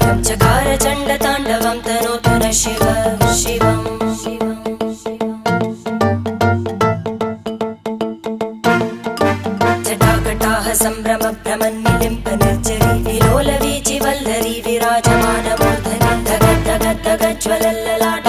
कायं चकार चण्डताण्डवं तनोतु न शिव शिवम् जटाकटाह सम्भ्रम भ्रमन्निलिम्प निर्जरी विलोलवीचि वल्लरी विराजमानमूर्धनि धग धग धग ज्वलल्ललाट